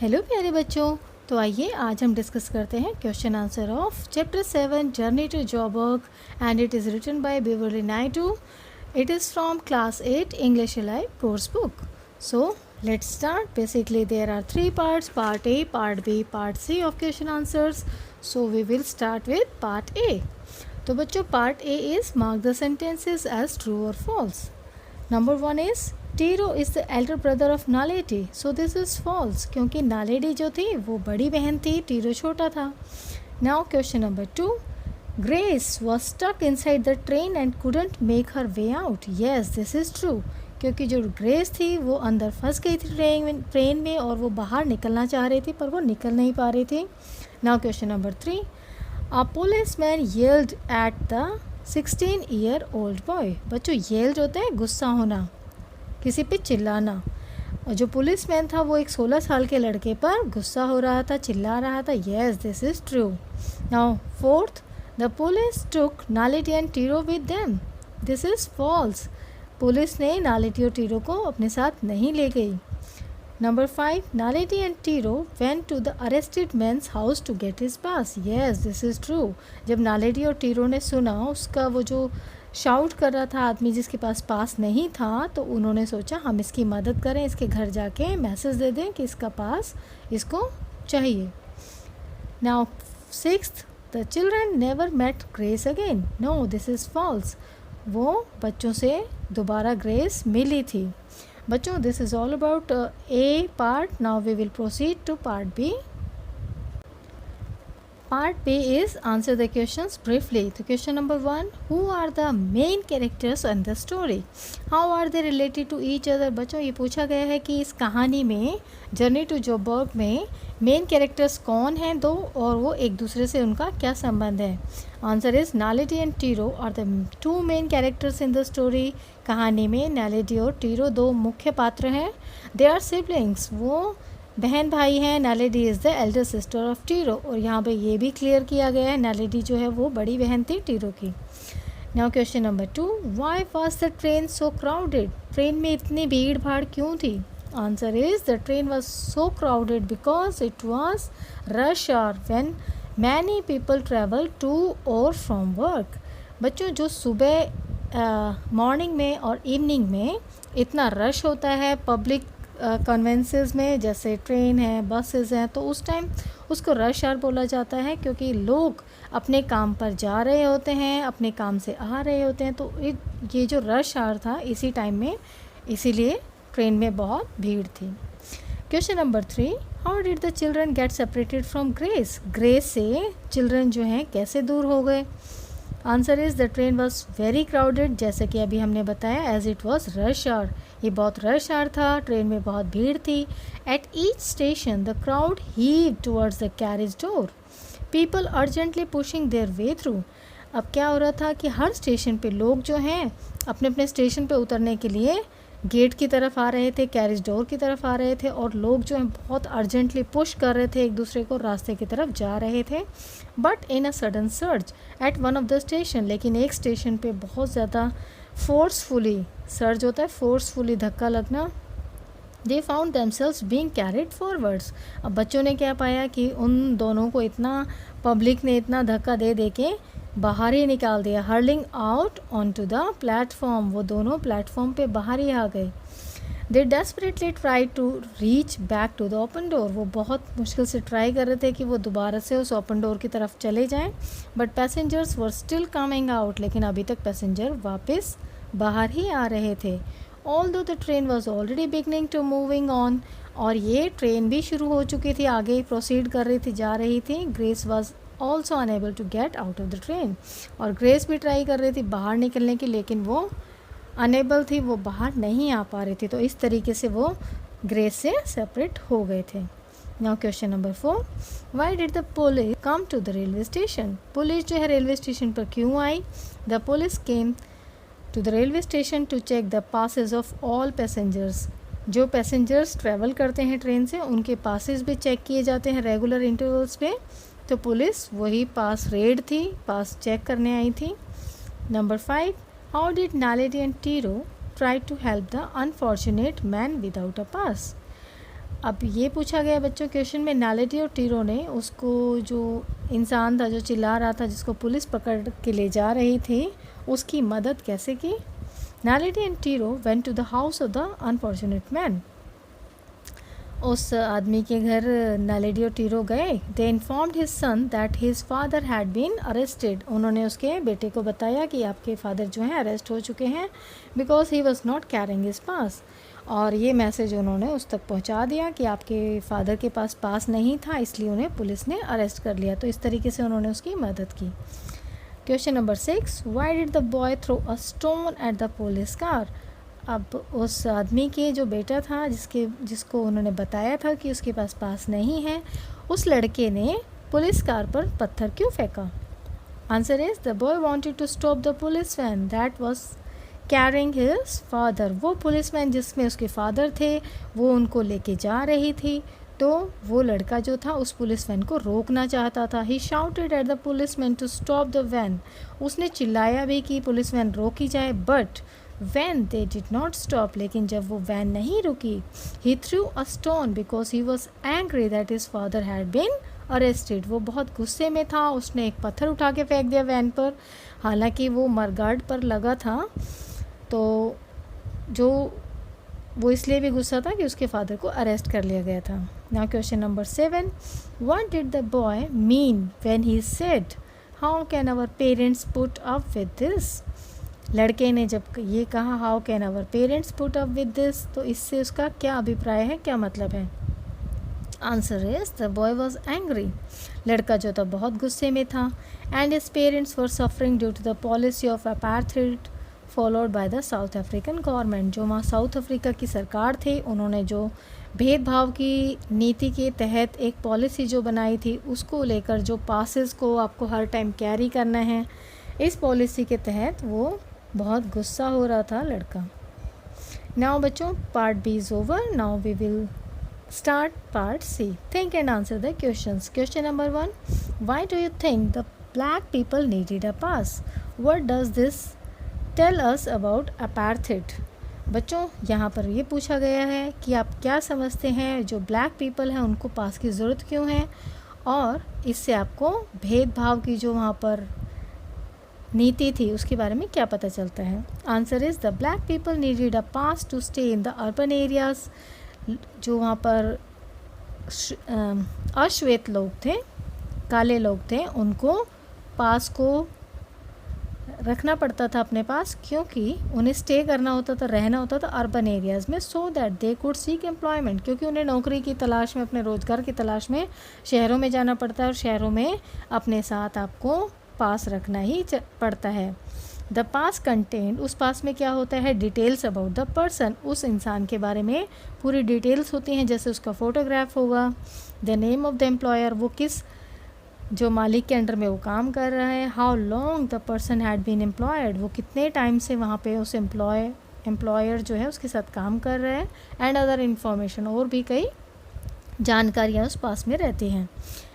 Hello प्यारे बच्चों। तो आइए आज हम डिस्कस करते हैं question answer of chapter 7 journey to Joburg and it is written by Beverley Naidoo. It is from class 8 English Alive course book. So let's start. Basically there are three parts: part A, part B, part C of question answers. So we will start with part A. तो बच्चों part A is mark the sentences as true or false. Number 1 is Tiro is the elder brother of Naledi. So this is false क्योंकि नालेडी जो थी वो बड़ी बहन थी, T. Rowe छोटा था. Now question number 2. Grace was stuck inside the train and couldn't make her way out. Yes, this is true. क्योंकि जो ग्रेस थी वो अंदर फंस गई थी ट्रेन में और वो बाहर निकलना चाह रही थी पर वो निकल नहीं पा रही थी. Now question number 3. A policeman yelled at the 16-year-old boy. बच्चों yelled होता है गुस्सा होना, किसी पे चिल्लाना. और जो पुलिसमैन था वो एक 16 साल के लड़के पर गुस्सा हो रहा था, चिल्ला रहा था. Yes, this is true. Now fourth. The police took Naledi and Tiro with them. This is false. Police ने नालेडी और टीरो को अपने साथ नहीं ले गई. Number 5. Naledi and Tiro went to the arrested man's house to get his pass. Yes, this is true. जब नालेडी और टीरो ने सुना उसका वो जो शाउट कर रहा था आदमी जिसके पास नहीं था, तो उन्होंने सोचा हम इसकी मदद करें, इसके घर जाके मैसेज दे दें कि इसका पास इसको चाहिए. Now 6th. The children never met Grace again. No, this is false. वो बच्चों से दोबारा ग्रेस मिली थी. बच्चों this is all about A part. Now we will proceed to part B. Part B is answer the questions briefly. So question number 1. Who are the main characters in the story? How are they related to each other? बच्चों ये पूछा गया है कि इस कहानी में journey to Joburg में मेन कैरेक्टर्स कौन हैं दो और वो एक दूसरे से उनका क्या संबंध है. Answer is Naledi and Tiro are the two main characters in the story. कहानी में नालेडी और टीरो दो मुख्य पात्र हैं. दे आर सिबलिंग्स, वो बहन भाई हैं. Naledi is the elder sister of Tiro. और यहाँ पे ये भी क्लियर किया गया है नालेडी जो है वो बड़ी बहन थी टीरो की. Now question number 2. Why was the train so crowded? Train में इतनी भीड़ भाड़ क्यों थी? Answer is the train was so crowded because it was rush hour when many people travel to और फ्रॉम वर्क. बच्चों जो सुबह मॉर्निंग में और इवनिंग में इतना रश होता है पब्लिक कन्वेंसेस में, जैसे ट्रेन है, बसेस हैं, तो उस टाइम उसको रश आवर बोला जाता है क्योंकि लोग अपने काम पर जा रहे होते हैं, अपने काम से आ रहे होते हैं. तो ये जो रश आवर था इसी टाइम में, इसीलिए ट्रेन में बहुत भीड़ थी. Question number 3. How did the children get separated from Grace? Grace से चिल्ड्रन जो हैं कैसे दूर हो गए? Answer is the train was very crowded, जैसे कि अभी हमने बताया, as it was rush hour. ये बहुत रश आवर था, ट्रेन में बहुत भीड़ थी. At each station the crowd heave towards the carriage door, people urgently pushing their way through. अब क्या हो रहा था कि हर स्टेशन पे लोग जो हैं अपने अपने स्टेशन पे उतरने के लिए गेट की तरफ आ रहे थे, कैरेज डोर की तरफ आ रहे थे, और लोग जो हैं बहुत अर्जेंटली पुश कर रहे थे एक दूसरे को, रास्ते की तरफ जा रहे थे. But in a sudden surge at one of the station, लेकिन एक स्टेशन पे बहुत ज़्यादा फोर्सफुली, सर्ज होता है फोर्सफुली धक्का लगना, they found themselves being carried forwards. अब बच्चों ने क्या पाया कि उन दोनों को इतना पब्लिक ने इतना धक्का दे दे के बाहर ही निकाल दिया. Hurling out on to the platform, वो दोनों प्लेटफॉर्म पे बाहर ही आ गए. They desperately try to reach back to the open door, वो बहुत मुश्किल से ट्राई कर रहे थे कि वो दोबारा से उस ओपन डोर की तरफ चले जाएं. But passengers were still coming out, लेकिन अभी तक पैसेंजर वापस बाहर ही आ रहे थे. Although the train was already beginning to moving on, और ये ट्रेन भी शुरू हो चुकी थी, आगे प्रोसीड कर रही थी, जा रही थी. Grace was also unable to get out of the train, और ग्रेस भी ट्राई कर रही थी बाहर निकलने की, लेकिन वो अनेबल थी, वो बाहर नहीं आ पा रही थी. तो इस तरीके से वो ग्रेस से सेपरेट हो गए थे. Now question number 4. Why did the police come to the railway station? Police जो है रेलवे स्टेशन पर क्यों आई? The police came to the railway station to check the passes of all passengers. जो पैसेंजर्स ट्रैवल करते हैं train से उनके पासेस भी चेक किए जाते हैं रेगुलर इंटरवल्स पे. तो पुलिस वही पास रेड थी, पास चेक करने आई थी. Number 5. How did Naledi and Tiro try to help the unfortunate man without a pass? अब ये पूछा गया बच्चों क्वेश्चन में, नालेडी और टीरो ने उसको, जो इंसान था जो चिल्ला रहा था, जिसको पुलिस पकड़ के ले जा रही थी, उसकी मदद कैसे की? Naledi and Tiro went to the house of the unfortunate man. उस आदमी के घर नालेडी और टीरो गए। They informed his son that his father had been arrested. उन्होंने उसके बेटे को बताया कि आपके फादर जो हैं अरेस्ट हो चुके हैं, because he was not carrying his pass. और ये मैसेज उन्होंने उस तक पहुंचा दिया कि आपके फादर के पास पास नहीं था, इसलिए उन्हें पुलिस ने अरेस्ट कर लिया। तो इस तरीके से उन्होंने उसकी मदद की। Question number 6, why did the boy throw a stone at the police car? अब उस आदमी के जो बेटा था, जिसको उन्होंने बताया था कि उसके पास नहीं है, उस लड़के ने पुलिस कार पर पत्थर क्यों फेंका? Answer is the boy wanted to stop the police van that was carrying his father. वो पुलिसमैन जिसमें उसके फादर थे, वो उनको लेके जा रही थी, तो वो लड़का जो था उस पुलिस वैन को रोकना चाहता था। He shouted at the policeman to stop the van. उसने चिल्लाया भी कि पुलिस वैन रोकी जाए, but van they did not stop. लेकिन जब वो वैन नहीं रुकी, he threw a stone because he was angry that his father had been arrested. वो बहुत गुस्से में था, उसने एक पत्थर उठा के फेंक दिया वैन पर। हालांकि वो मडगार्ड पर लगा था, तो जो वो इसलिए भी गुस्सा था कि उसके फादर को अरेस्ट कर लिया गया था। Now question number 7, what did the boy mean when he said how can our parents put up with this? लड़के ने जब ये कहा how can our parents put up with this, तो इससे उसका क्या अभिप्राय है, क्या मतलब है? Answer is the boy was angry. लड़का जो था बहुत गुस्से में था। And his parents were suffering due to the policy of apartheid followed by the south African government. जो वहाँ साउथ अफ्रीका की सरकार थी, उन्होंने जो भेदभाव की नीति के तहत एक पॉलिसी जो बनाई थी, उसको लेकर जो पासेस को आपको हर टाइम कैरी करना है, इस पॉलिसी के तहत वो बहुत गुस्सा हो रहा था लड़का। नाउ बच्चों, part B is over. Now we will start part C. Think and answer the questions. Question number 1, why do you think the black people needed a pass? What does this tell us about apartheid? बच्चों, यहाँ पर ये पूछा गया है कि आप क्या समझते हैं जो ब्लैक पीपल हैं उनको पास की ज़रूरत क्यों है, और इससे आपको भेदभाव की जो वहाँ पर नीति थी उसके बारे में क्या पता चलता है? Answer is the black people needed a pass to stay in the urban areas. जो वहाँ पर अश्वेत लोग थे, काले लोग थे, उनको पास को रखना पड़ता था अपने पास, क्योंकि उन्हें स्टे करना होता था, रहना होता था अर्बन एरियाज़ में, so that they could seek employment. क्योंकि उन्हें नौकरी की तलाश में, अपने रोज़गार की तलाश में शहरों में जाना पड़ता है, और शहरों में अपने साथ आपको पास रखना ही पड़ता है। द पास कंटेंट, उस पास में क्या होता है? डिटेल्स अबाउट द पर्सन, उस इंसान के बारे में पूरी डिटेल्स होती हैं, जैसे उसका फोटोग्राफ होगा, the name of the employer, वो किस जो मालिक के अंडर में वो काम कर रहा है, how long the person had been employed, वो कितने टाइम से वहाँ पे उस एम्प्लॉयर जो है उसके साथ काम कर रहा है, एंड अदर इन्फॉर्मेशन, और भी कई जानकारियाँ उस पास में रहती हैं।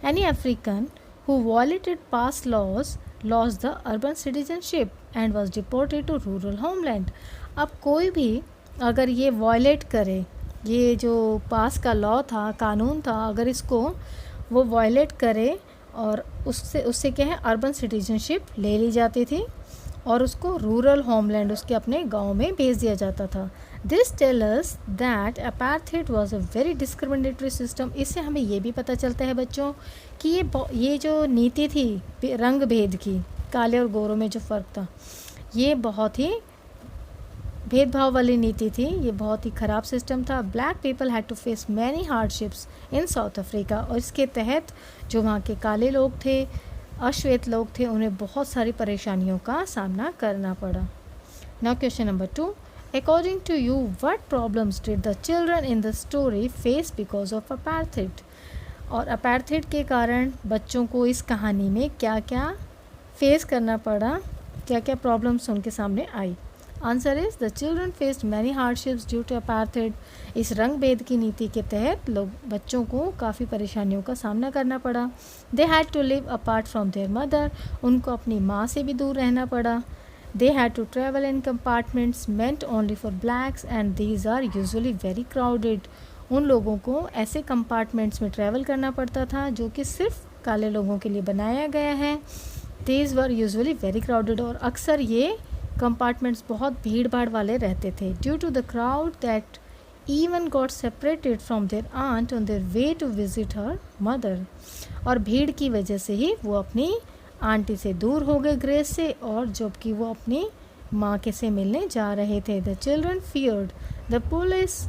Any African who violated pass laws lost the urban citizenship and was deported to rural homeland. अब कोई भी अगर ये वॉयलेट करे, ये जो पास का लॉ था, कानून था, अगर इसको वो वॉयलेट करे और उससे क्या है, अर्बन सिटीजनशिप ले ली जाती थी और उसको रूरल होमलैंड, उसके अपने गांव में भेज दिया जाता था। This tell us that apartheid was a very discriminatory system. इससे हमें ये भी पता चलता है बच्चों कि ये जो नीति थी रंग भेद की, काले और गोरों में जो फ़र्क था, ये बहुत ही भेदभाव वाली नीति थी, ये बहुत ही ख़राब सिस्टम था। Black people had to face many hardships in South Africa, और इसके तहत जो वहाँ के काले लोग थे, अश्वेत लोग थे, उन्हें बहुत सारी परेशानियों का सामना करना पड़ा। Now question number 2, according to you what problems did the children in the story face because of apartheid? और अपार्थाइड के कारण बच्चों को इस कहानी में क्या क्या फेस करना पड़ा, क्या क्या प्रॉब्लम्स उनके सामने आई? Answer is the children faced many hardships due to apartheid. इस रंग भेद की नीति के तहत बच्चों को काफ़ी परेशानियों का सामना करना पड़ा। They had to live apart from their mother, उनको अपनी माँ से भी दूर रहना पड़ा। They had to travel in compartments meant only for blacks and these are usually very crowded. उन लोगों को ऐसे कंपार्टमेंट्स में ट्रैवल करना पड़ता था जो कि सिर्फ काले लोगों के लिए बनाया गया है। These were usually very crowded, और अक्सर ये कंपार्टमेंट्स बहुत भीड़ भाड़ वाले रहते थे। Due to the crowd that even got separated from their aunt on their way to visit her mother, और भीड़ की वजह से ही वो अपनी आंटी से दूर हो गए ग्रेस से, और जबकि वो अपनी माँ के से मिलने जा रहे थे। The children feared the police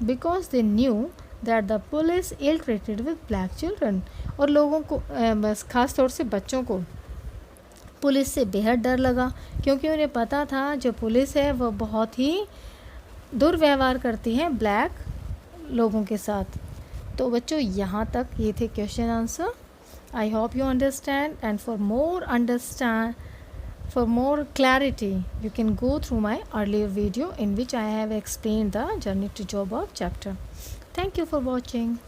because they knew that the police ill treated with black children, और लोगों को बस ख़ास तौर से बच्चों को पुलिस से बेहद डर लगा, क्योंकि उन्हें पता था जो पुलिस है वो बहुत ही दुर्व्यवहार करती है ब्लैक लोगों के साथ। तो बच्चों यहाँ तक ये थे question answer. I hope you understand, and for more clarity you can go through my earlier video in which I have explained the journey to job of chapter. Thank you for watching.